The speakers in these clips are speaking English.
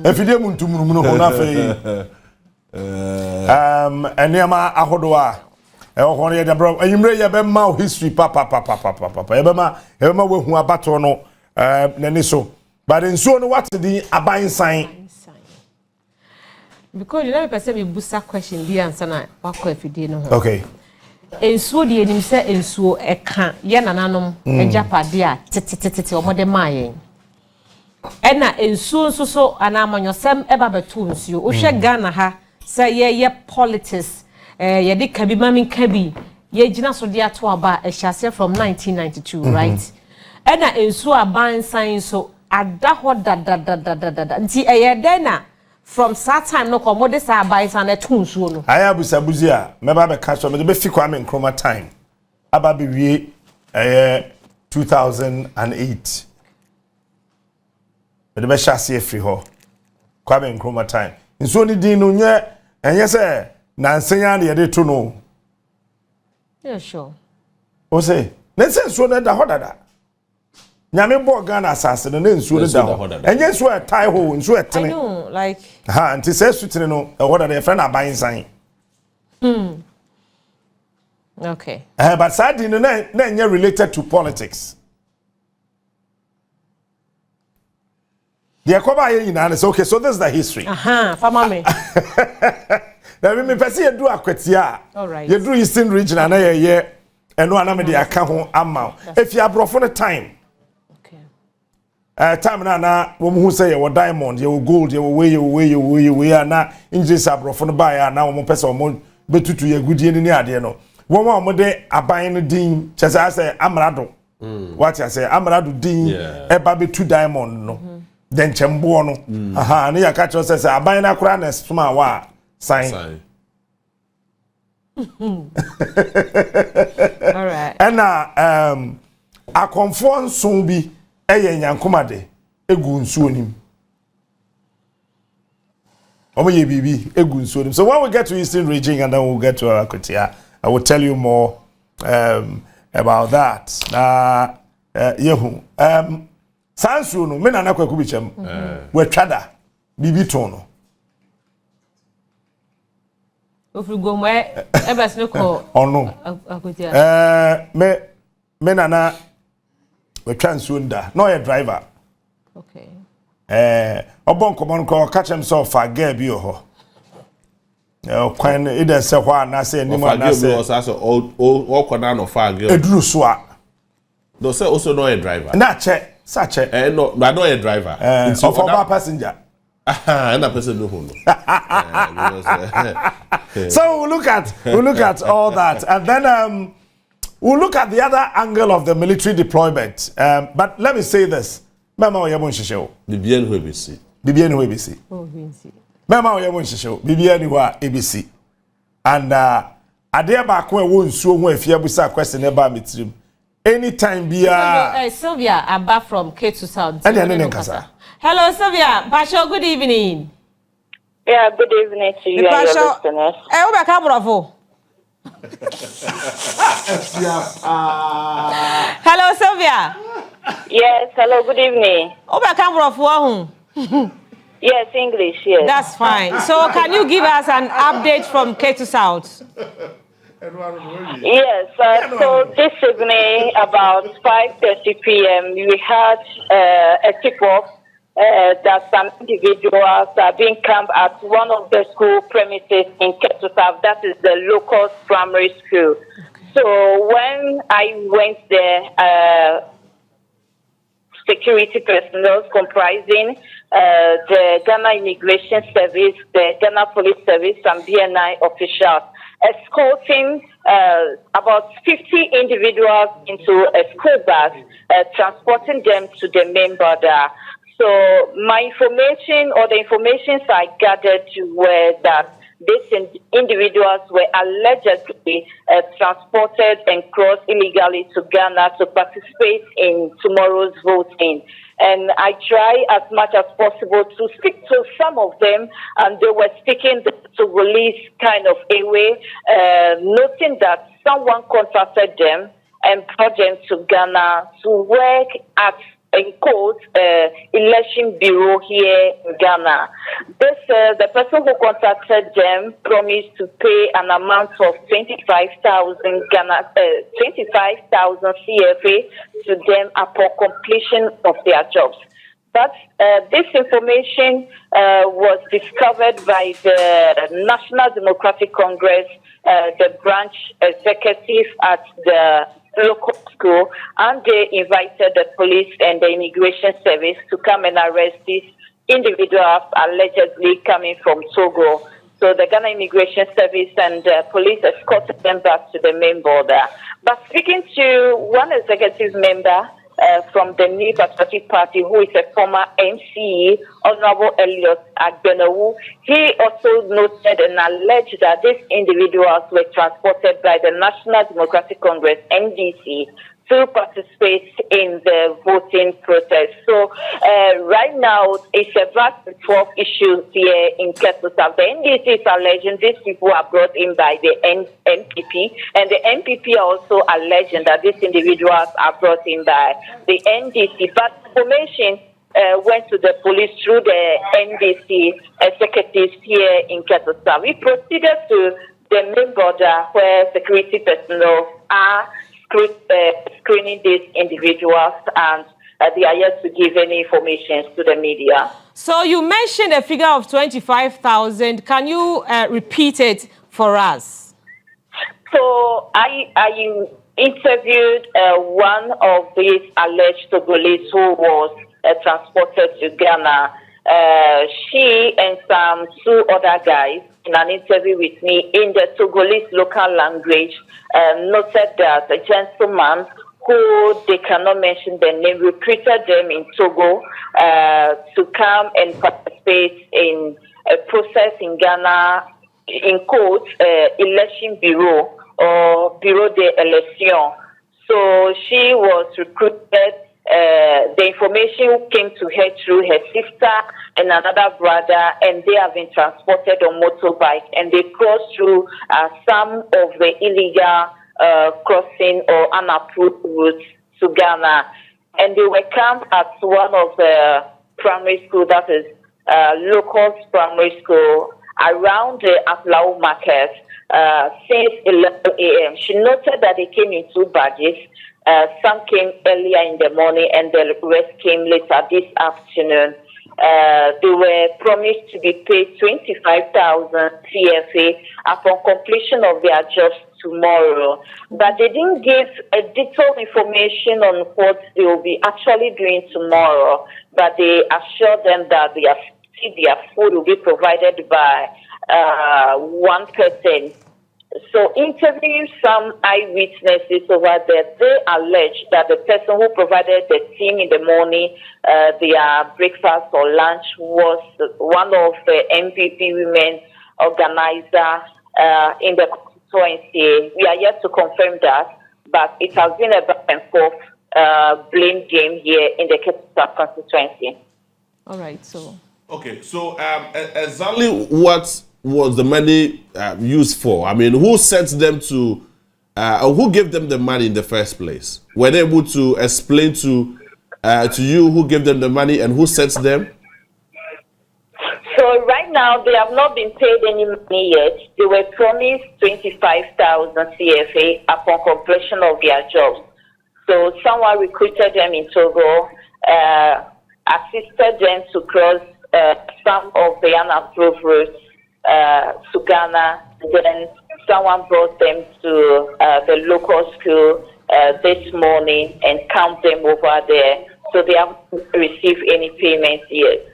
Efidie muntumunu ho na fe. Eniama ahodoa. Ehon ye dabro enyimre ye be ma history papa. Ye be ma wehu abato no nani so. But nsuo no what the Aban Nsae. Because you never person be busa question bi answer na wakọ efidie no ho. Okay. Ensuo de enim se ensuo eka ye nananom ejapade a tete omode maayen. Ena ensuo nso so anamanyosem eba beto nsuo. Wo hwe Ghana ha se ye politics ye de kabi mami kabi ye gina so de ato aba ehyiase from 1992 right? Ena ensuo Aban Nsae so ada ho da nti eye den na from that time no come this Aban Nsae na to nsuo no aya busabuzi a meba be ka so me be fi Kwame Nkrumah time aba be wie 2008 me be hyase afri ho Kwame Nkrumah time nsuo ni din no nye enye se na nsenya na ye de to no yeah sure o say na se nsuo na da ho dada nyame bo Ghana asase no na nsuo da ho enye nsuo e tai ho nsuo e tene I know like ha nti se sutene no e ho dada e friend Aban Nsae okay but sadly no na enye related to politics. The Akoba yina say okay, so this is the history. Farmer me. Now me person you do akwetia. All right. You do Eastern region and ye eno anam de aka ho ama. If you abrofo the time. Okay. Time na wo mu say you diamond, you gold, you way na injis abrofo no buy na wo person wo betutu ye gudie ni ade no. Wo mo de aban no din chese say amrado. What you say amrado din eba betu diamond no. Den chembo no aha ne ya ka cho say aban na kura na suma wa sign all right and akonfo nson bi eye nyankomade egu nsuo nim omo ye bibi egu nsuo nim. So when we get to Eastern region and then we'll get to Akotia, I will tell you more about that yehu sansu no me na na kwaku bichem we twada bibi ton no ofrugo mo ebes no ko ono Akotia me na na we twansu nda no ye driver okay obon komon ko catch himself for girl bi ho kwan ida se ho na se ni mo na se all kwada no for girl eduru so a no say also no a driver na che sache no but no a driver so for that passenger and that person no who so we'll look at all that and then we'll look at the other angle of the military deployment but let me say this mama oyebo nhihyew bibia no ebisi oh vinci mama oyebo nhihyew bibia ni ho a ebisi and ade ba ko e wo nsuo ho afia busa question e ba metirim anytime bia Sylvia Abba from K to South. Hello Sylvia, Pasha, good evening. Yeah, good evening to you and your listeners. Oba Kamravo. Hello Sylvia. Yes, hello, good evening. Oba Kamravo. Yes, English, yes. That's fine. So can you give us an update from K to South? Yes, so this evening about 5:30 p.m. we had a tip-off that some individuals are being camped at one of the school premises in Ketosaf, that is the local primary school. So when I went there, security personnel comprising the Ghana Immigration Service, the Ghana Police Service, and BNI officials escorting about 50 individuals into a school bus, transporting them to the main border. So my information or the information I gathered were that these individuals were allegedly transported and crossed illegally to Ghana to participate in tomorrow's voting. And I try as much as possible to speak to some of them, and they were speaking to release kind of a way, noting that someone contacted them and brought them to Ghana to work at in quotes, election bureau here in Ghana. This the person who contacted them promised to pay an amount of 25,000 CFA to them upon completion of their jobs. But this information was discovered by the National Democratic Congress, the branch executive at the local school, and they invited the police and the immigration service to come and arrest these individuals allegedly coming from Togo. So the Ghana Immigration Service and police escorted them back to the main border. But speaking to one executive member from the New Patriotic Party, who is a former MC, Honorable Elliot Agbenawu, he also noted and alleged that these individuals were transported by the National Democratic Congress, NDC, to participate in the voting process. So right now, it's a vast 12 issues here in Ketusa. The NDC is alleging these people are brought in by the NPP, and the NPP are also alleging that these individuals are brought in by the NDC. But information went to the police through the NDC executives here in Ketusa. We proceeded to the main border where security personnel are screening these individuals, and they are yet to give any information to the media. So you mentioned a figure of 25,000. Can you repeat it for us? So I interviewed one of these alleged Togolese who was transported to Ghana. She and some two other guys, in an interview with me in the Togolese local language, noted that a gentleman who they cannot mention the name recruited them in Togo to come and participate in a process in Ghana, in quotes, election bureau or bureau de election. So she was recruited. The information came to her through her sister and another brother, and they have been transported on motorbike, and they crossed through some of the illegal crossing or unapproved routes to Ghana, and they were camped at one of the primary school, that is local primary school, around the Aflau market since 11 a.m. She noted that they came in two badges. Some came earlier in the morning and the rest came later this afternoon. They were promised to be paid 25,000 CFA upon completion of their jobs tomorrow. But they didn't give a detailed information on what they will be actually doing tomorrow. But they assured them that their food will be provided by one person. So interviewing some eyewitnesses over there, they allege that the person who provided the team in the morning their breakfast or lunch was one of the MPP women organizer in the constituency. We are yet to confirm that, but it has been a back and forth blame game here in the Ketusa constituency. All right, so. Okay, so exactly what was the money used for? I mean, who sent them to, or who gave them the money in the first place? Were they able to explain to you who gave them the money and who sent them? So right now, they have not been paid any money yet. They were promised 25,000 CFA upon completion of their jobs. So someone recruited them in Togo, assisted them to cross some of the unapproved routes to Ghana. Then someone brought them to the local school this morning and camped them over there. So they haven't received any payments yet.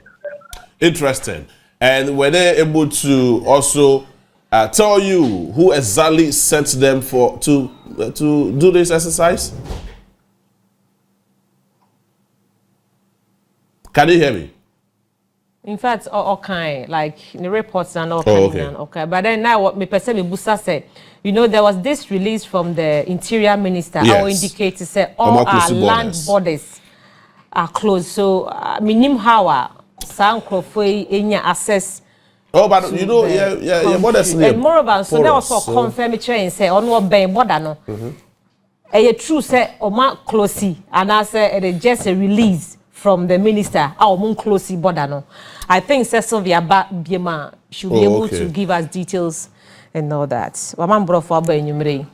Interesting. And were they able to also tell you who exactly sent them to do this exercise? Can you hear me? In fact, all kind, like the reports and all kind. Okay. But then now what me person Busa said, you know, there was this release from the Interior Minister. Yes. Our indicator said all our land borders are closed. So minim how some crofwe enya access. Oh, but you know, yeah, borders. And moreover, so there was a confirmation and say on what bay border no. true say oma closely and I say it just a release from the minister our closely border no. I think Sylvia Biema should be able to give us details and all that. Waman bro for enyumre.